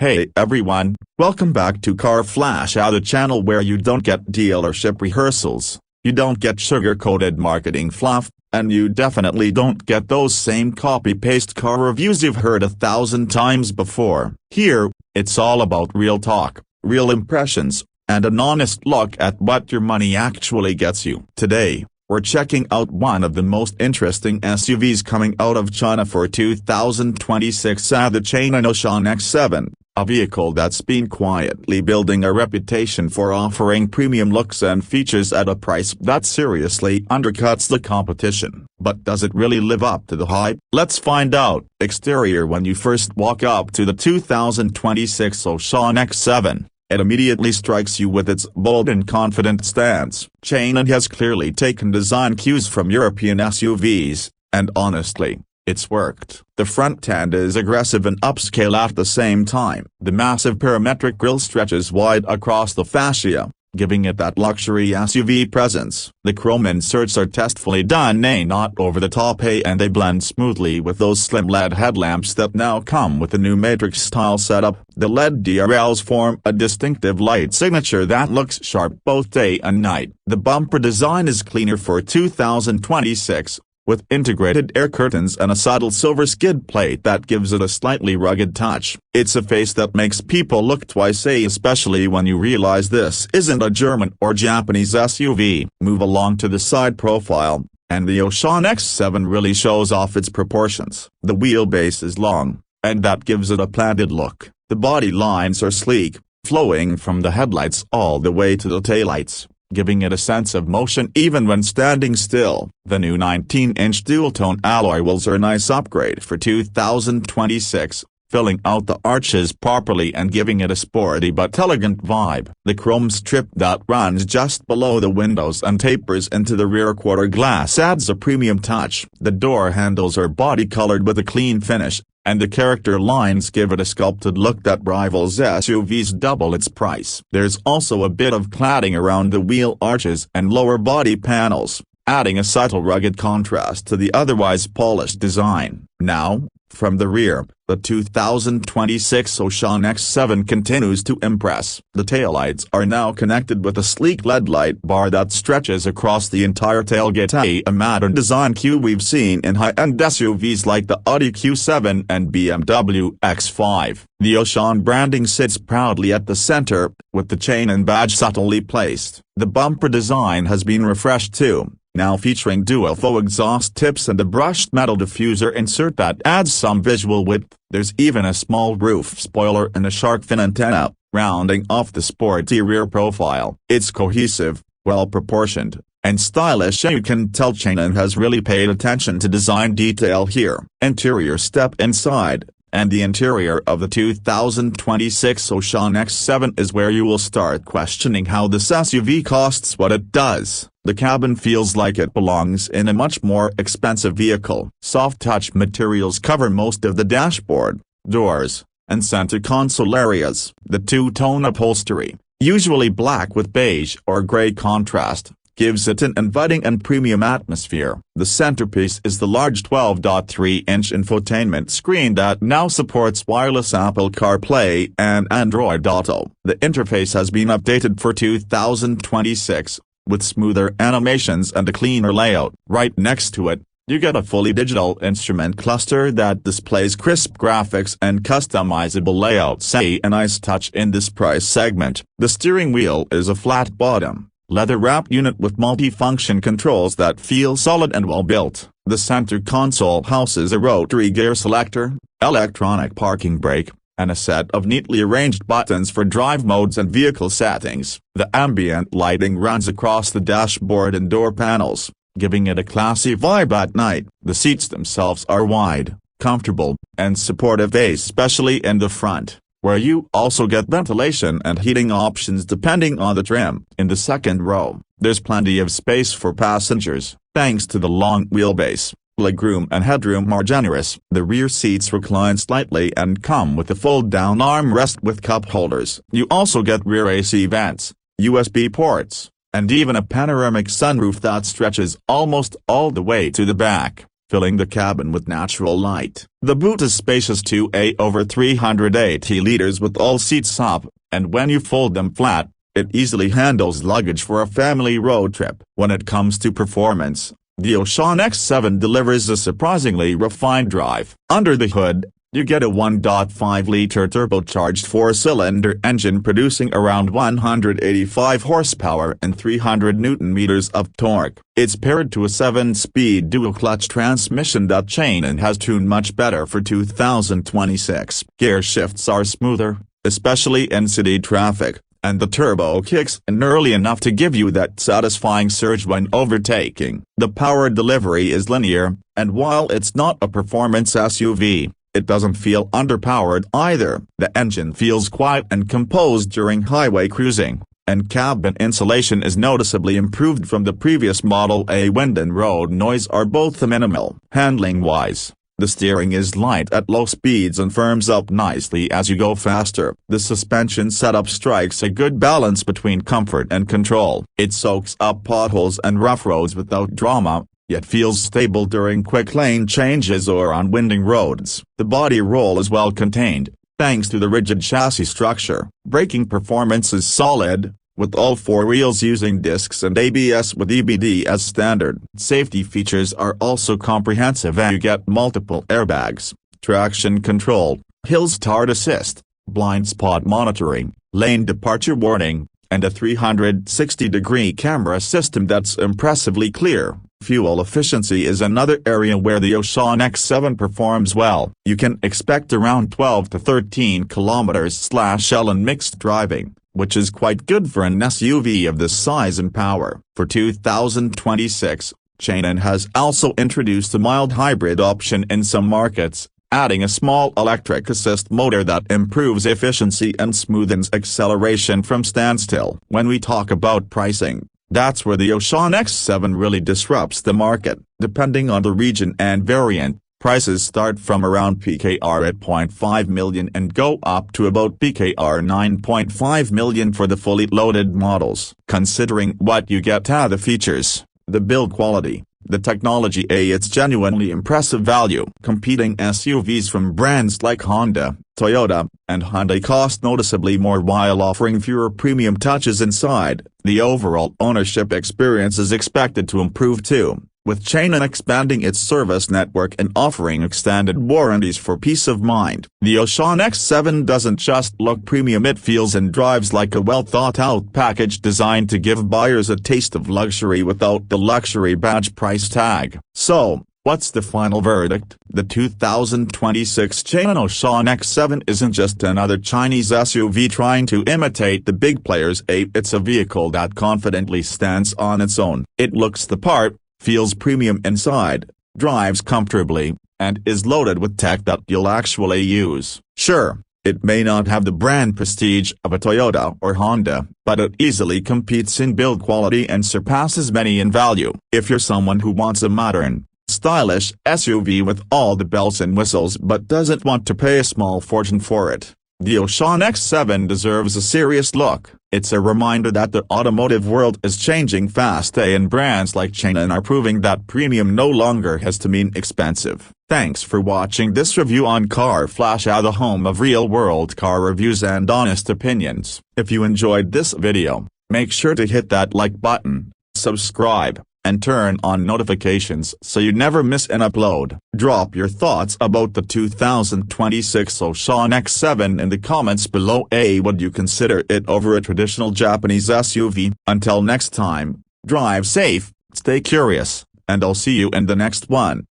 Hey everyone, welcome back to Car Flash, the channel where you don't get dealership rehearsals, you don't get sugar-coated marketing fluff, and you definitely don't get those same copy-paste car reviews you've heard 1,000 times before. Here, it's all about real talk, real impressions, and an honest look at what your money actually gets you. Today, we're checking out one of the most interesting SUVs coming out of China for 2026, the Changan Oshan X7. A vehicle that's been quietly building a reputation for offering premium looks and features at a price that seriously undercuts the competition. But does it really live up to the hype? Let's find out. Exterior. When you first walk up to the 2026 Oshan X7, it immediately strikes you with its bold and confident stance. Changan has clearly taken design cues from European SUVs, and honestly, it's worked. The front end is aggressive and upscale at the same time. The massive parametric grille stretches wide across the fascia, giving it that luxury SUV presence. The chrome inserts are tastefully done, not over the top, and they blend smoothly with those slim LED headlamps that now come with the new Matrix-style setup. The LED DRLs form a distinctive light signature that looks sharp both day and night. The bumper design is cleaner for 2026. With integrated air curtains and a subtle silver skid plate that gives it a slightly rugged touch. It's a face that makes people look twice, especially when you realize this isn't a German or Japanese SUV. Move along to the side profile, and the Oshan X7 really shows off its proportions. The wheelbase is long, and that gives it a planted look. The body lines are sleek, flowing from the headlights all the way to the taillights, giving it a sense of motion even when standing still. The new 19-inch dual-tone alloy wheels are a nice upgrade for 2026, filling out the arches properly and giving it a sporty but elegant vibe. The chrome strip that runs just below the windows and tapers into the rear quarter glass adds a premium touch. The door handles are body-colored with a clean finish, and the character lines give it a sculpted look that rivals SUVs double its price. There's also a bit of cladding around the wheel arches and lower body panels, adding a subtle rugged contrast to the otherwise polished design. Now, from the rear, the 2026 Oshan X7 continues to impress. The taillights are now connected with a sleek LED light bar that stretches across the entire tailgate, a modern design cue we've seen in high-end SUVs like the Audi Q7 and BMW X5. The Oshan branding sits proudly at the center, with the Changan badge subtly placed. The bumper design has been refreshed too, now featuring dual faux exhaust tips and a brushed metal diffuser insert that adds some visual width. There's even a small roof spoiler and a shark fin antenna, rounding off the sporty rear profile. It's cohesive, well-proportioned, and stylish. You can tell Changan has really paid attention to design detail here. Interior. Step inside, and the interior of the 2026 Oshan X7 is where you will start questioning how this SUV costs what it does. The cabin feels like it belongs in a much more expensive vehicle. Soft touch materials cover most of the dashboard, doors, and center console areas. The two-tone upholstery, usually black with beige or gray contrast, gives it an inviting and premium atmosphere. The centerpiece is the large 12.3-inch infotainment screen that now supports wireless Apple CarPlay and Android Auto. The interface has been updated for 2026, with smoother animations and a cleaner layout. Right next to it, you get a fully digital instrument cluster that displays crisp graphics and customizable layouts, a nice touch in this price segment. The steering wheel is a flat-bottom, leather-wrapped unit with multi-function controls that feel solid and well-built. The center console houses a rotary gear selector, electronic parking brake, and a set of neatly arranged buttons for drive modes and vehicle settings. The ambient lighting runs across the dashboard and door panels, giving it a classy vibe at night. The seats themselves are wide, comfortable, and supportive, especially in the front, where you also get ventilation and heating options depending on the trim. In the second row, there's plenty of space for passengers, thanks to the long wheelbase. Legroom and headroom are generous. The rear seats recline slightly and come with a fold-down armrest with cup holders. You also get rear AC vents, USB ports, and even a panoramic sunroof that stretches almost all the way to the back. filling the cabin with natural light. The boot is spacious to over 380 liters with all seats up, and when you fold them flat, it easily handles luggage for a family road trip. When it comes to performance, the Oshan X7 delivers a surprisingly refined drive. Under the hood, you get a 1.5-liter turbocharged 4-cylinder engine producing around 185 horsepower and 300 Nm of torque. It's paired to a 7-speed dual-clutch transmission that Changan has tuned much better for 2026. Gear shifts are smoother, especially in city traffic, and the turbo kicks in early enough to give you that satisfying surge when overtaking. The power delivery is linear, and while it's not a performance SUV, it doesn't feel underpowered either. The engine feels quiet and composed during highway cruising, and cabin insulation is noticeably improved from the previous model. Wind and road noise are both minimal. Handling-wise, the steering is light at low speeds and firms up nicely as you go faster. The suspension setup strikes a good balance between comfort and control. It soaks up potholes and rough roads without drama, yet feels stable during quick lane changes or on winding roads. The body roll is well contained, thanks to the rigid chassis structure. Braking performance is solid, with all four wheels using discs and ABS with EBD as standard. Safety features are also comprehensive and you get multiple airbags, traction control, hill start assist, blind spot monitoring, lane departure warning, and a 360-degree camera system that's impressively clear. Fuel efficiency is another area where the Oshan X7 performs well. You can expect around 12 to 13 km/L in mixed driving, which is quite good for an SUV of this size and power. For 2026, Changan has also introduced a mild hybrid option in some markets, adding a small electric assist motor that improves efficiency and smoothens acceleration from standstill. When we talk about pricing, that's where the Oshan X7 really disrupts the market. Depending on the region and variant, prices start from around PKR 8.5 million and go up to about PKR 9.5 million for the fully loaded models. Considering what you get out of the features, the build quality, the technology, it's genuinely impressive value. Competing SUVs from brands like Honda, Toyota, and Hyundai cost noticeably more while offering fewer premium touches inside. The overall ownership experience is expected to improve too, with Changan expanding its service network and offering extended warranties for peace of mind. The Oshan X7 doesn't just look premium, it feels and drives like a well-thought-out package designed to give buyers a taste of luxury without the luxury badge price tag. So, what's the final verdict? The 2026 Changan Oshan X7 isn't just another Chinese SUV trying to imitate the big players. It's a vehicle that confidently stands on its own. It looks the part, feels premium inside, drives comfortably, and is loaded with tech that you'll actually use. Sure, it may not have the brand prestige of a Toyota or Honda, but it easily competes in build quality and surpasses many in value. If you're someone who wants a modern, stylish SUV with all the bells and whistles but doesn't want to pay a small fortune for it, the Oshan X7 deserves a serious look. It's a reminder that the automotive world is changing fast, and brands like Changan are proving that premium no longer has to mean expensive. Thanks for watching this review on Car Flash, the home of real-world car reviews and honest opinions. If you enjoyed this video, make sure to hit that like button, subscribe, and turn on notifications so you never miss an upload. Drop your thoughts about the 2026 Oshan X7 in the comments below. Would you consider it over a traditional Japanese SUV? Until next time, drive safe, stay curious, and I'll see you in the next one.